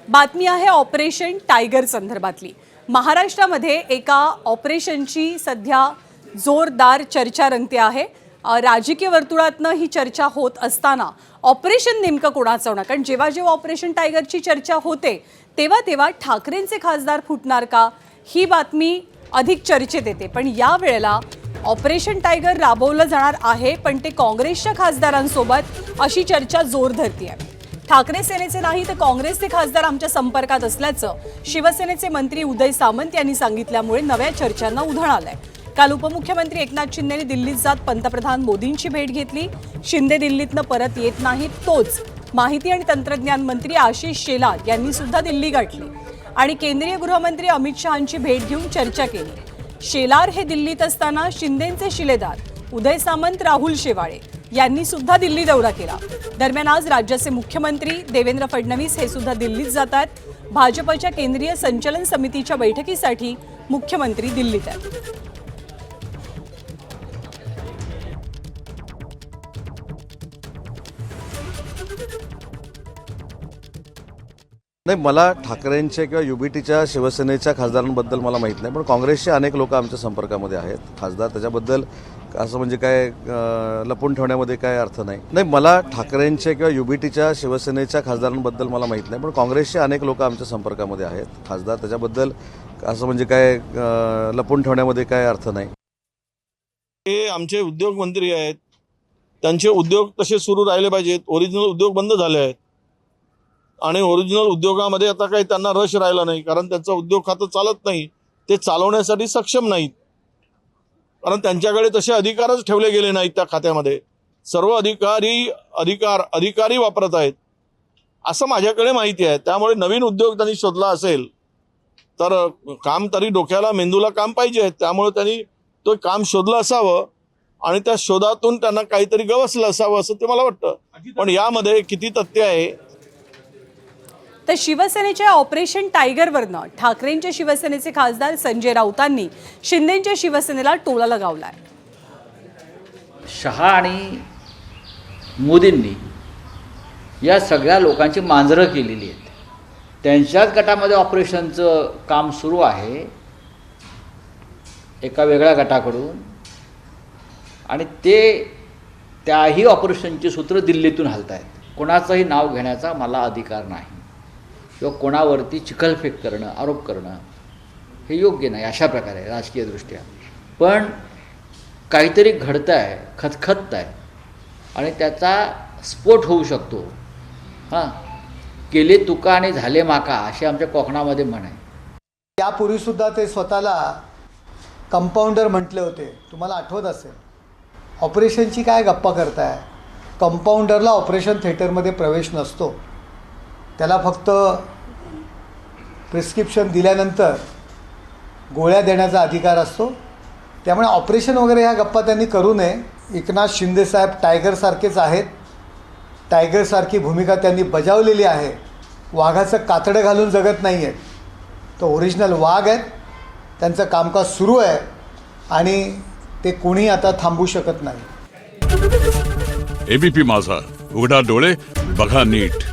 बातमी आहे operation tiger संदर्भातली। महाराष्ट्रामध्ये एका ऑपरेशनची सध्या जोरदार चर्चा रंगते आहे। राजकीय वर्तुळातनं ही चर्चा होत असताना ऑपरेशन नेमकं कोणाचं होणार, कारण जेव्हा जेव्हा ऑपरेशन टायगरची चर्चा होते तेव्हा तेव्हा ठाकरेंचे खासदार फुटणार का ही बातमी अधिक चर्चेत येते। पण या वेळेला ऑपरेशन टायगर राबवलं जाणार आहे, पण ते काँग्रेसच्या खासदारांसोबत अशी चर्चा जोर धरते आहे। ठाकरे सेनेचे नाही तर काँग्रेसचे खासदार आमच्या संपर्कात असल्याचं शिवसेनेचे मंत्री उदय सामंत यांनी सांगितल्यामुळे नव्या चर्चांना उधाण आलंय। काल उपमुख्यमंत्री एकनाथ शिंदेंनी दिल्लीत जात पंतप्रधान मोदींची भेट घेतली। शिंदे दिल्लीतनं परत येत नाहीत, तोच माहिती आणि तंत्रज्ञान मंत्री आशिष शेलार यांनी सुद्धा दिल्ली गाठली आणि केंद्रीय गृहमंत्री अमित शहांची भेट घेऊन चर्चा केली। शेलार हे दिल्लीत असताना शिंदेंचे शिलेदार उदय सामंत, राहुल शेवाळे यांनी सुद्धा दिल्ली दौरा केला। दरम्यान आज राज्याचे मुख्यमंत्री देवेंद्र फडणवीस हे सुद्धा दिल्लीत जातात। भाजपच्या केंद्रीय संचलन समितीच्या बैठकीसाठी मुख्यमंत्री दिल्लीत आहेत। नाही, मला ठाकरेंच्या किंवा युबीटीच्या शिवसेनेच्या खासदारांबद्दल मला माहीत नाही, पण काँग्रेसचे अनेक लोक आमच्या संपर्कामध्ये आहेत खासदार। त्याच्याबद्दल असं म्हणजे काय लपून ठेवण्यामध्ये काय अर्थ नाही। नाही, मला ठाकरेंच्या किंवा युबीटीच्या शिवसेनेच्या खासदारांबद्दल मला माहीत नाही, पण काँग्रेसचे अनेक लोक आमच्या संपर्कामध्ये आहेत खासदार। त्याच्याबद्दल असं म्हणजे काय लपून ठेवण्यामध्ये काय अर्थ नाही। हे आमचे उद्योग मंत्री आहेत, त्यांचे उद्योग तसे सुरू राहिले पाहिजेत। ओरिजिनल उद्योग बंद झाले आहेत आणि ओरिजिनल उद्योगामध्ये आता काही त्यांना रस राहिला नाही, कारण त्यांचं उद्योग खातं चालत नाही, ते चालवण्यासाठी सक्षम नाहीत, कारण त्यांच्याकडे तसे अधिकारच ठेवले गेले नाहीत। त्या खात्यामध्ये सर्व अधिकारी वापरत आहेत असं माझ्याकडे माहिती आहे। त्यामुळे नवीन उद्योग त्यांनी शोधला असेल तर काम तरी डोक्याला मेंदूला काम पाहिजे, त्यामुळे त्यांनी तो काम शोधलं असावं आणि त्या शोधातून त्यांना काहीतरी गवसलं असावं असं ते मला वाटतं। पण यामध्ये किती तथ्य आहे तर शिवसेनेच्या ऑपरेशन टायगरवरनं ठाकरेंच्या शिवसेनेचे खासदार संजय राऊतांनी शिंदेंच्या शिवसेनेला टोला लगावलाय। शहा आणि मोदींनी या सगळ्या लोकांची मांजरं केलेली आहेत। त्यांच्याच गटामध्ये ऑपरेशनचं काम सुरू आहे एका वेगळ्या गटाकडून, आणि त्याही ऑपरेशनची सूत्र दिल्लीतून हलत आहेत। कोणाचंही नाव घेण्याचा मला अधिकार नाही किंवा कोणावरती चिखलफेक करणं, आरोप करणं हे योग्य नाही अशा प्रकारे राजकीयदृष्ट्या। पण काहीतरी घडतं आहे, खतखत आहे आणि त्याचा स्फोट होऊ शकतो। हां, केले तुका आणि झाले माका असे आमच्या कोकणामध्ये म्हण आहे। यापूर्वीसुद्धा ते स्वतःला कंपाऊंडर म्हटले होते, तुम्हाला आठवत असेल। ऑपरेशनची काय गप्पा करताय? कंपाऊंडरला ऑपरेशन थिएटरमध्ये प्रवेश नसतो, त्याला फक्त प्रिस्क्रिप्शन दिल्यानंतर गोळ्या देण्याचा अधिकार असतो। त्यामुळे ऑपरेशन वगैरे ह्या गप्पा त्यांनी करू नये। एकनाथ शिंदेसाहेब टायगरसारखेच आहेत, टायगरसारखी भूमिका त्यांनी बजावलेली आहे। वाघाचं कातडं घालून जगत नाही आहेत, तो ओरिजिनल वाघ आहेत। त्यांचं कामकाज सुरू आहे आणि ते कोणी आता थांबू शकत नाही। एबीपी माझा, उघडा डोळे बघा नीट।